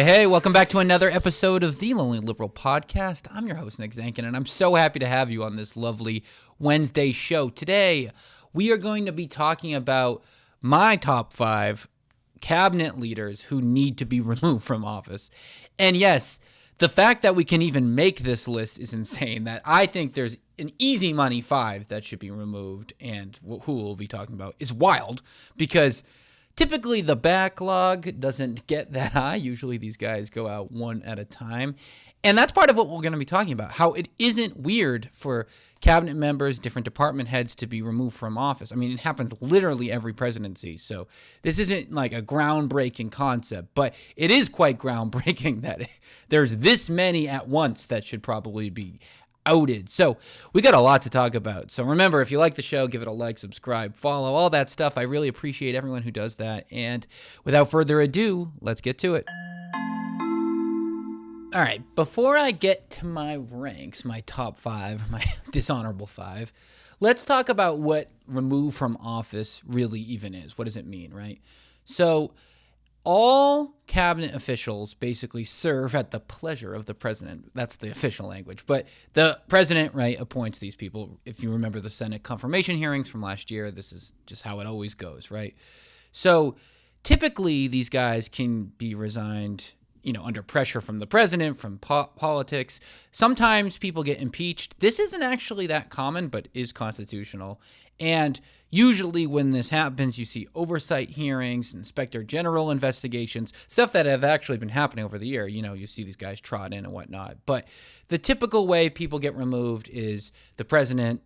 Hey, welcome back to another episode of The Lonely Liberal Podcast. I'm your host, Nick Zankin, and I'm so happy to have you on this lovely Wednesday show. Today, we are going to be talking about my top 5 cabinet leaders who need to be removed from office. And yes, the fact that we can even make this list is insane. That I think there's an easy money 5 that should be removed, and who we'll be talking about is wild because typically the backlog doesn't get that high. Usually these guys go out one at a time. And that's part of what we're going to be talking about, how it isn't weird for cabinet members, different department heads to be removed from office. I mean, it happens literally every presidency. So this isn't like a groundbreaking concept, but it is quite groundbreaking that there's this many at once that should probably be outed. So we got a lot to talk about. So remember, if you like the show, give it a like, subscribe, follow, all that stuff. I really appreciate everyone who does that. And without further ado, let's get to it. All right, before I get to my ranks, my top 5, my dishonorable 5, let's talk about what remove from office really even is. What does it mean, right? So all cabinet officials basically serve at the pleasure of the president. That's the official language. But the president, right, appoints these people. If you remember the Senate confirmation hearings from last year, this is just how it always goes, right? So typically these guys can be resigned, under pressure from the president, from politics. Sometimes people get impeached. This isn't actually that common, but is constitutional. And usually when this happens, you see oversight hearings, inspector general investigations, stuff that have actually been happening over the year. You see these guys trot in and whatnot. But the typical way people get removed is the president,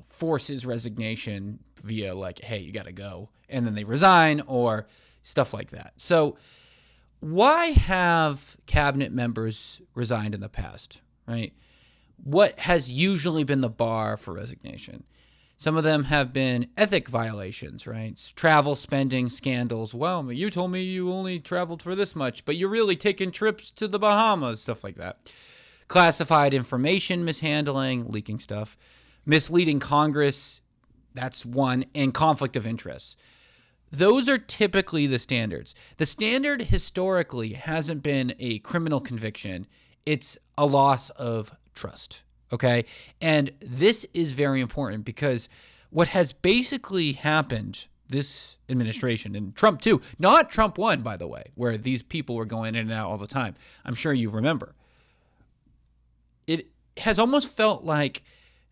forces resignation via like, hey, you got to go. And then they resign or stuff like that. So why have cabinet members resigned in the past, right? What has usually been the bar for resignation? Some of them have been ethic violations, right? Travel, spending, scandals. Well, you told me you only traveled for this much, but you're really taking trips to the Bahamas, stuff like that. Classified information mishandling, leaking stuff. Misleading Congress, that's one. And conflict of interest. Those are typically the standards. The standard historically hasn't been a criminal conviction. It's a loss of trust, okay? And this is very important because what has basically happened this administration, and Trump too, not Trump 1, by the way, where these people were going in and out all the time. I'm sure you remember. It has almost felt like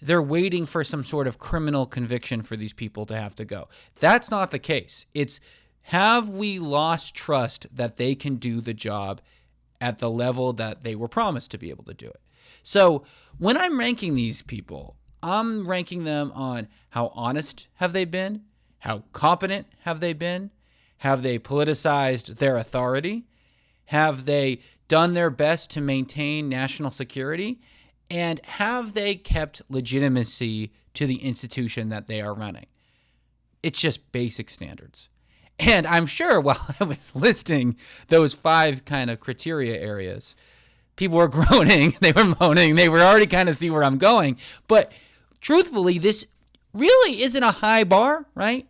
they're waiting for some sort of criminal conviction for these people to have to go. That's not the case. It's, have we lost trust that they can do the job at the level that they were promised to be able to do it? So when I'm ranking these people, I'm ranking them on how honest have they been? How competent have they been? Have they politicized their authority? Have they done their best to maintain national security? And have they kept legitimacy to the institution that they are running? It's just basic standards. And I'm sure while I was listing those 5 kind of criteria areas, people were groaning, they were moaning, they were already kind of see where I'm going. But truthfully, this really isn't a high bar, right?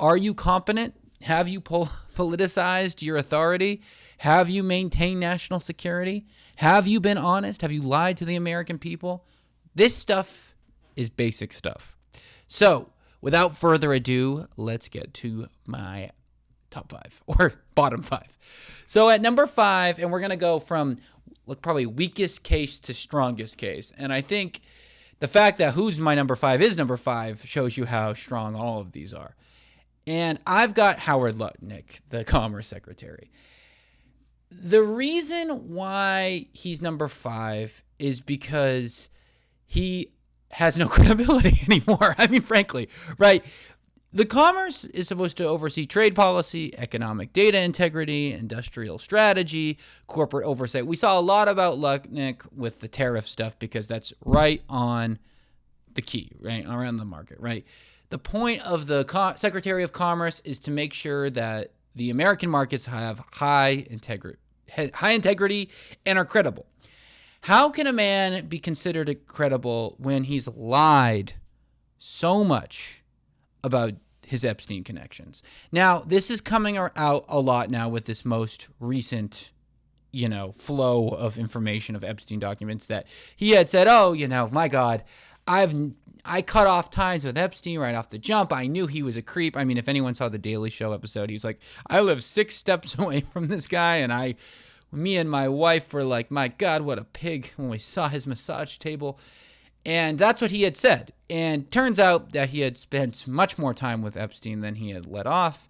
Are you competent? Have you politicized your authority? Have you maintained national security? Have you been honest? Have you lied to the American people? This stuff is basic stuff. So, without further ado, let's get to my top 5 or bottom 5. So at number 5, and we're going to go from probably weakest case to strongest case. And I think the fact that who's my number 5 is number 5 shows you how strong all of these are. And I've got Howard Lutnick, the Commerce Secretary. The reason why he's number 5 is because he has no credibility anymore. I mean, frankly, right? The Commerce is supposed to oversee trade policy, economic data integrity, industrial strategy, corporate oversight. We saw a lot about Lutnick with the tariff stuff because that's right on the key, right? Around the market, right? The point of the Secretary of Commerce is to make sure that the American markets have high integrity and are credible. How can a man be considered credible when he's lied so much about his Epstein connections? Now, this is coming out a lot now with this most recent flow of information of Epstein documents that he had said, oh, my God, I cut off ties with Epstein right off the jump. I knew he was a creep. I mean, if anyone saw the Daily Show episode, he's like, I live 6 steps away from this guy, and me and my wife were like, my God, what a pig when we saw his massage table. And that's what he had said. And turns out that he had spent much more time with Epstein than he had let off.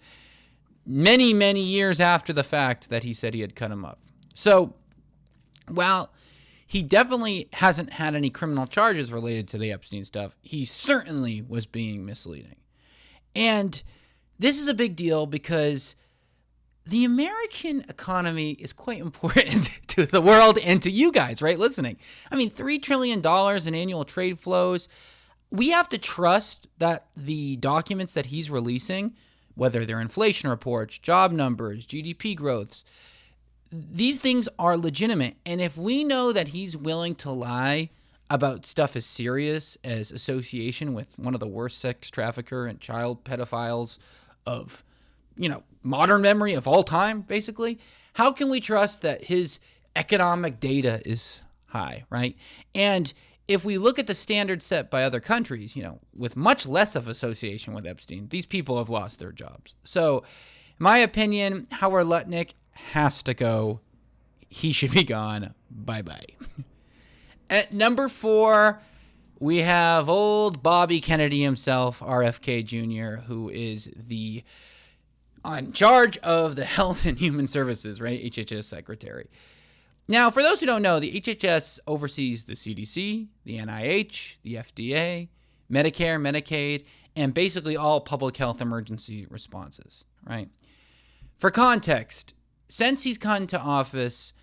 Many, many years after the fact that he said he had cut him off. So, while he definitely hasn't had any criminal charges related to the Epstein stuff, he certainly was being misleading. And this is a big deal because the American economy is quite important to the world and to you guys, right, listening. I mean, $3 trillion in annual trade flows. We have to trust that the documents that he's releasing, whether they're inflation reports, job numbers, GDP growths, these things are legitimate. And if we know that he's willing to lie about stuff as serious as association with one of the worst sex trafficker and child pedophiles of, modern memory of all time, basically, how can we trust that his economic data is high, right? And if we look at the standards set by other countries, with much less of association with Epstein, these people have lost their jobs. So, in my opinion, Howard Lutnick has to go. He should be gone. Bye-bye. At number 4, we have old Bobby Kennedy himself, RFK Jr., who is in charge of the Health and Human Services, right? HHS Secretary. Now, for those who don't know, the HHS oversees the CDC, the NIH, the FDA, Medicare, Medicaid, and basically all public health emergency responses, right? For context, since he's come to office,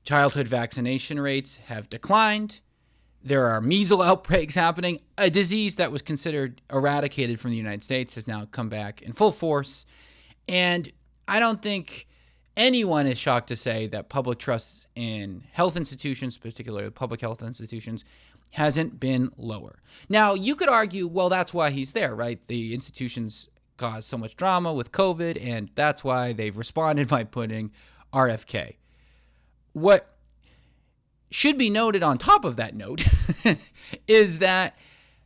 childhood vaccination rates have declined. There are measles outbreaks happening. A disease that was considered eradicated from the United States has now come back in full force. And I don't think anyone is shocked to say that public trust in health institutions, particularly public health institutions, hasn't been lower. Now, you could argue, well, that's why he's there, right? The institutions caused so much drama with COVID, and that's why they've responded by putting RFK. What should be noted on top of that note is that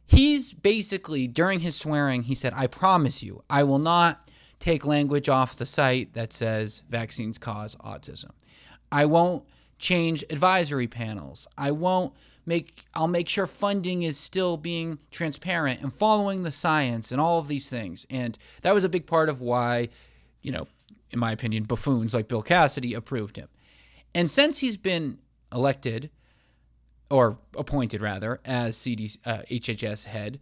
he's basically, during his swearing, he said, I promise you, I will not take language off the site that says vaccines cause autism. I won't change advisory panels. I'll make sure funding is still being transparent and following the science and all of these things. And that was a big part of why, in my opinion, buffoons like Bill Cassidy approved him. And since he's been elected, or appointed rather, as HHS head,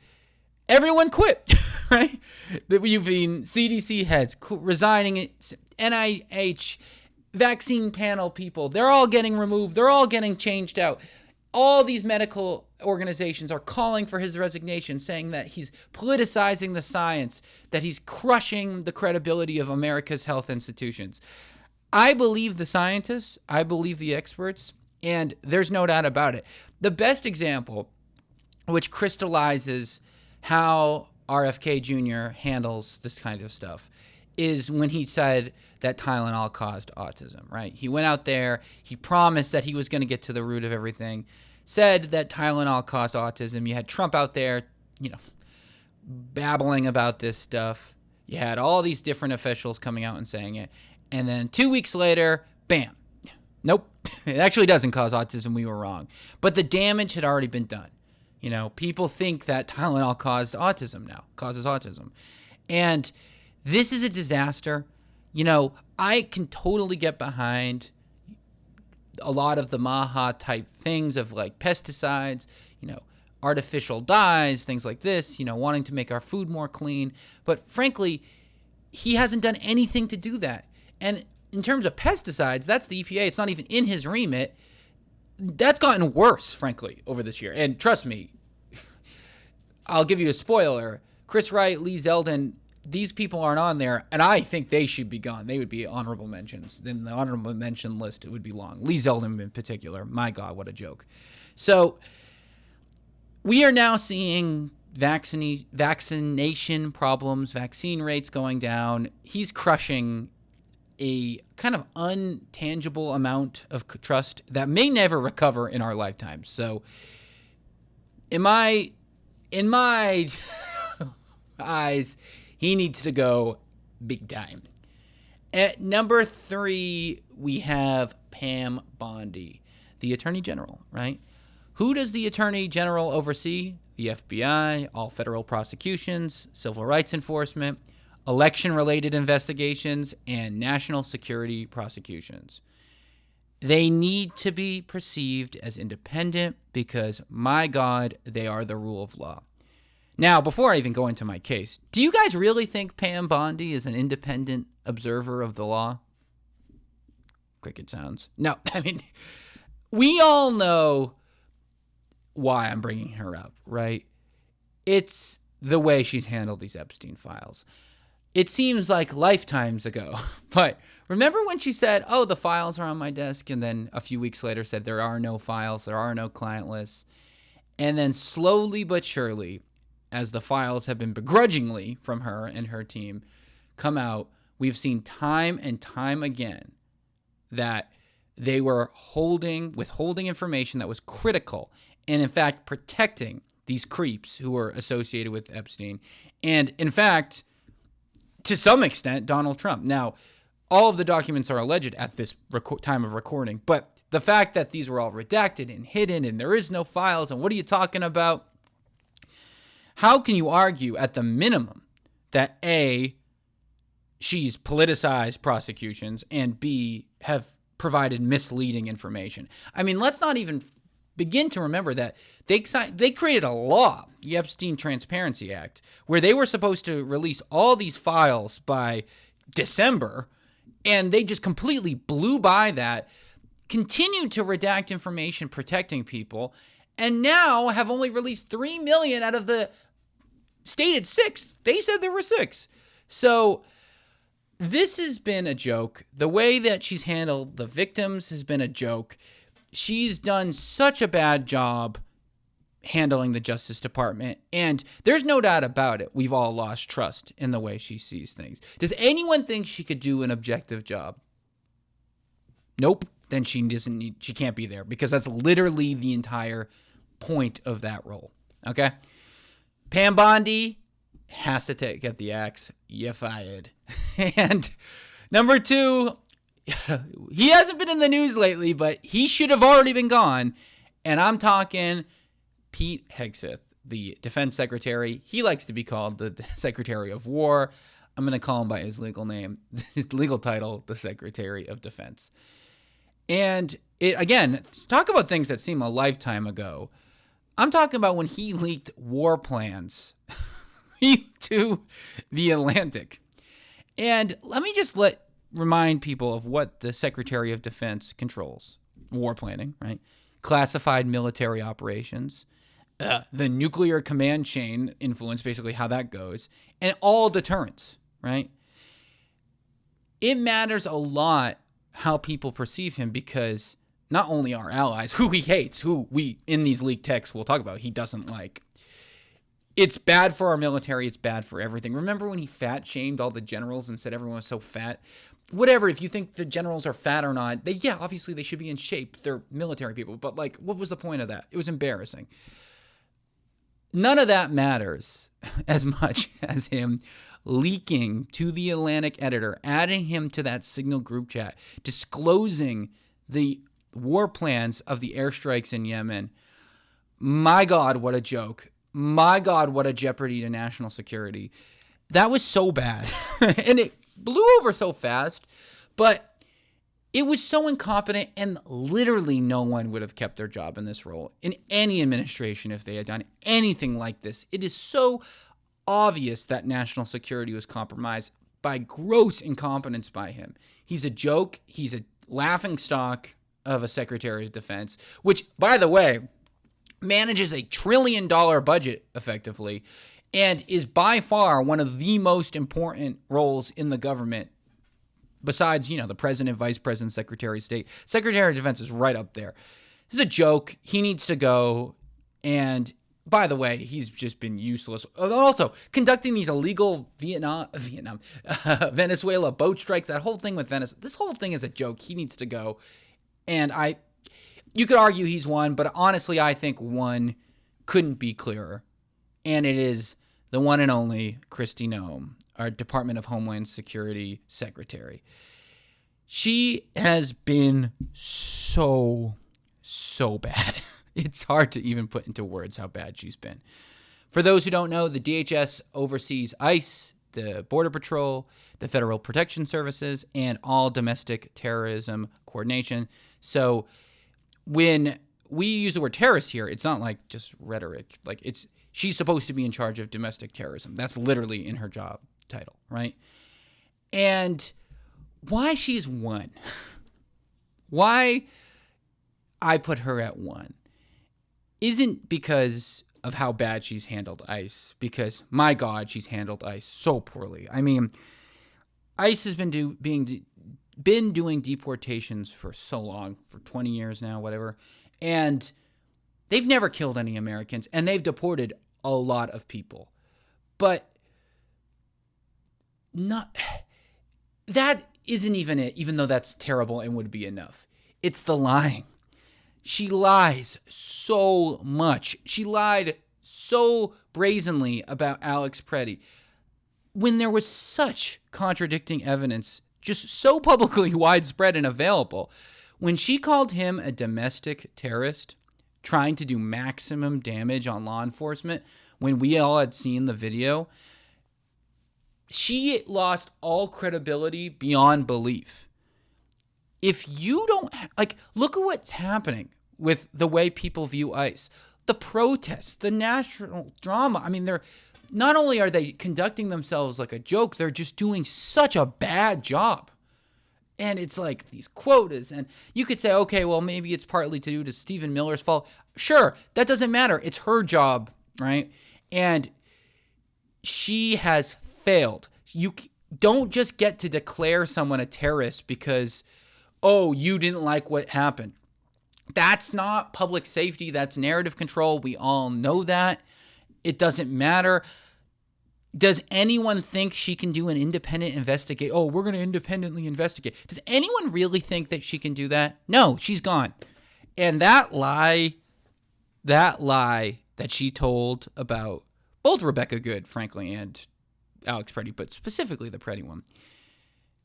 everyone quit, right? You've been CDC heads resigning, NIH, vaccine panel people, they're all getting removed. They're all getting changed out. All these medical organizations are calling for his resignation, saying that he's politicizing the science, that he's crushing the credibility of America's health institutions. I believe the scientists, I believe the experts, and there's no doubt about it. The best example, which crystallizes how RFK Jr. handles this kind of stuff, is when he said that Tylenol caused autism, right? He went out there, he promised that he was going to get to the root of everything, said that Tylenol caused autism. You had Trump out there, babbling about this stuff. You had all these different officials coming out and saying it. And then 2 weeks later, bam. Nope, it actually doesn't cause autism. We were wrong. But the damage had already been done. People think that Tylenol causes autism. And this is a disaster. I can totally get behind a lot of the Maha type things of like pesticides, artificial dyes, things like this, wanting to make our food more clean. But frankly, he hasn't done anything to do that. And in terms of pesticides, that's the EPA. It's not even in his remit. That's gotten worse, frankly, over this year. And trust me, I'll give you a spoiler. Chris Wright, Lee Zeldin, these people aren't on there, and I think they should be gone. They would be honorable mentions. Then the honorable mention list would be long. Lee Zeldin in particular. My God, what a joke. So we are now seeing vaccination problems, vaccine rates going down. He's crushing a kind of untangible amount of trust that may never recover in our lifetimes. So in my eyes, he needs to go big time. At number 3, we have Pam Bondi, the Attorney General, right? Who does the Attorney General oversee? The FBI, all federal prosecutions, civil rights enforcement, election-related investigations, and national security prosecutions. They need to be perceived as independent because, my God, they are the rule of law. Now, before I even go into my case, do you guys really think Pam Bondi is an independent observer of the law? Cricket sounds. No, I mean, we all know why I'm bringing her up, right? It's the way she's handled these Epstein files. It seems like lifetimes ago, but remember when she said, oh, the files are on my desk, and then a few weeks later said there are no files, there are no client lists, and then slowly but surely, as the files have been begrudgingly from her and her team come out, we've seen time and time again that they were withholding information that was critical and, in fact, protecting these creeps who were associated with Epstein. And, in fact, to some extent, Donald Trump. Now, all of the documents are alleged at this time of recording, but the fact that these were all redacted and hidden and there is no files, and what are you talking about? How can you argue at the minimum that A, she's politicized prosecutions, and B, have provided misleading information? I mean, let's not even begin to remember that they created a law, the Epstein Transparency Act, where they were supposed to release all these files by December, and they just completely blew by that, continued to redact information protecting people, and now have only released 3 million out of the stated 6. They said there were 6. So this has been a joke. The way that she's handled the victims has been a joke. She's done such a bad job handling the Justice Department, and there's no doubt about it. We've all lost trust in the way she sees things. Does anyone think she could do an objective job? Nope. Then she can't be there, because that's literally the entire point of that role. Okay? Pam Bondi has to get the axe. You fired. And number 2, he hasn't been in the news lately, but he should have already been gone. And I'm talking Pete Hegseth, the defense secretary. He likes to be called the Secretary of War. I'm going to call him by his legal name, his legal title, the Secretary of Defense. And again, talk about things that seem a lifetime ago. I'm talking about when he leaked war plans to the Atlantic. And let me just remind people of what the Secretary of Defense controls. War planning, right? Classified military operations, the nuclear command chain influence, basically how that goes, and all deterrence, right? It matters a lot how people perceive him, because not only our allies, who he hates, who we, in these leaked texts, we'll talk about, he doesn't like. It's bad for our military. It's bad for everything. Remember when he fat-shamed all the generals and said everyone was so fat? Whatever, if you think the generals are fat or not, obviously they should be in shape. They're military people. But, what was the point of that? It was embarrassing. None of that matters as much as him leaking to the Atlantic editor, adding him to that Signal group chat, disclosing the war plans of the airstrikes in Yemen. My God, what a joke. My God, what a jeopardy to national security. That was so bad. And it blew over so fast, but it was so incompetent, and literally no one would have kept their job in this role in any administration if they had done anything like this. It is so obvious that national security was compromised by gross incompetence by him. He's a joke. He's a laughingstock of a Secretary of Defense, which, by the way, manages $1 trillion budget effectively and is by far one of the most important roles in the government besides, the president, vice president, secretary of state. Secretary of Defense is right up there. This is a joke. He needs to go. And by the way, he's just been useless. Also, conducting these illegal Venezuela boat strikes, that whole thing with Venice, this whole thing is a joke. He needs to go. And you could argue he's one, but honestly, I think one couldn't be clearer. And it is the one and only Kristi Noem, our Department of Homeland Security Secretary. She has been so bad. It's hard to even put into words how bad she's been. For those who don't know, the DHS oversees ICE, the Border Patrol, the Federal Protection Services, and all domestic terrorism coordination. So when we use the word terrorist here, it's not like just rhetoric. Like she's supposed to be in charge of domestic terrorism. That's literally in her job title, right? And why she's one, why I put her at one, isn't because of how bad she's handled ICE, because, my God, she's handled ICE so poorly. I mean, ICE has been doing deportations for so long, for 20 years now, whatever, and they've never killed any Americans, and they've deported a lot of people. But that isn't even it, even though that's terrible and would be enough. It's the lying. She lies so much. She lied so brazenly about Alex Preddy when there was such contradicting evidence, just so publicly widespread and available. When she called him a domestic terrorist trying to do maximum damage on law enforcement, when we all had seen the video, she lost all credibility beyond belief. If you don't, look at what's happening with the way people view ICE. The protests, the national drama. I mean, they're not only are they conducting themselves like a joke, they're just doing such a bad job. And it's like these quotas, and you could say, okay, well, maybe it's partly due to Stephen Miller's fault. Sure, that doesn't matter. It's her job, right? And she has failed. You don't just get to declare someone a terrorist because, oh, you didn't like what happened. That's not public safety. That's narrative control. We all know that. It doesn't matter. Does anyone think she can do an independent investigate? Oh, we're going to independently investigate. Does anyone really think that she can do that? No, she's gone. And that lie that she told about both Rebecca Good, frankly, and Alex Preddy, but specifically the Preddy one,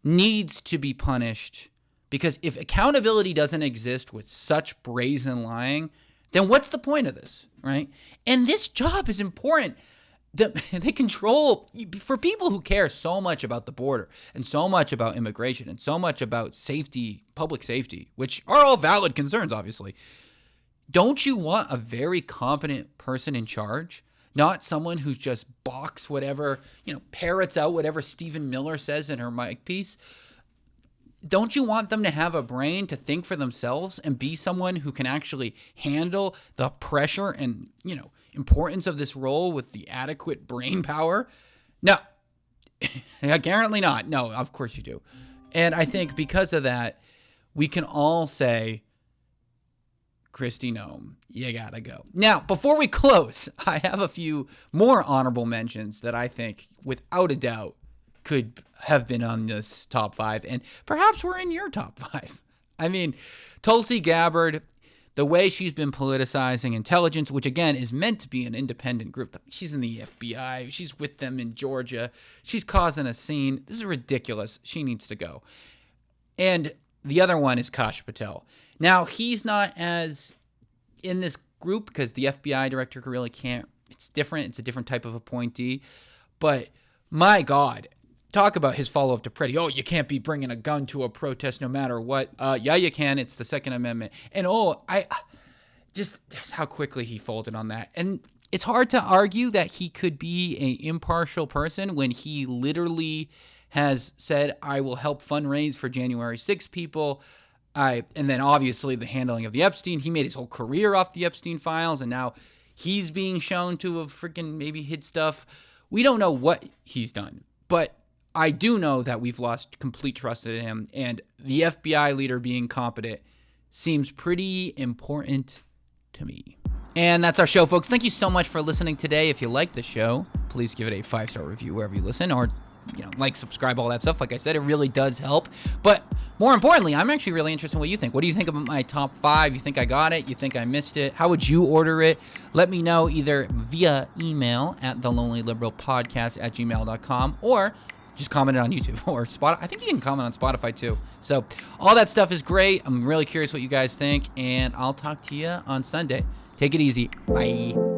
needs to be punished. Because if accountability doesn't exist with such brazen lying, then what's the point of this, right? And this job is important. They control, for people who care so much about the border and so much about immigration and so much about safety, public safety, which are all valid concerns, obviously. Don't you want a very competent person in charge? Not someone who's just box whatever, parrots out whatever Stephen Miller says in her mic piece. Don't you want them to have a brain to think for themselves and be someone who can actually handle the pressure and, importance of this role with the adequate brain power? No. Apparently not. No, of course you do. And I think because of that, we can all say, Kristi Noem, you gotta go. Now, before we close, I have a few more honorable mentions that I think, without a doubt, could have been on this top 5, and perhaps we're in your top 5. I mean, Tulsi Gabbard, the way she's been politicizing intelligence, which again is meant to be an independent group. She's in the FBI. She's with them in Georgia. She's causing a scene. This is ridiculous. She needs to go. And the other one is Kash Patel. Now, he's not as in this group because the FBI director really can't. It's different. It's a different type of appointee. But my God, talk about his follow-up to Preddy. Oh, you can't be bringing a gun to a protest no matter what. Yeah, you can. It's the Second Amendment. And I just how quickly he folded on that. And it's hard to argue that he could be an impartial person when he literally has said, I will help fundraise for January 6 people. And then obviously the handling of the Epstein. He made his whole career off the Epstein files, and now he's being shown to have freaking maybe hid stuff. We don't know what he's done, but I do know that we've lost complete trust in him, and the FBI leader being competent seems pretty important to me. And that's our show, folks. Thank you so much for listening today. If you like the show, please give it a 5-star review wherever you listen, or like, subscribe, all that stuff. Like I said, it really does help. But more importantly, I'm actually really interested in what you think. What do you think about my top 5? You think I got it? You think I missed it? How would you order it? Let me know either via email at thelonelyliberalpodcast@gmail.com, or just comment it on YouTube or Spotify. I think you can comment on Spotify too. So all that stuff is great. I'm really curious what you guys think, and I'll talk to you on Sunday. Take it easy. Bye.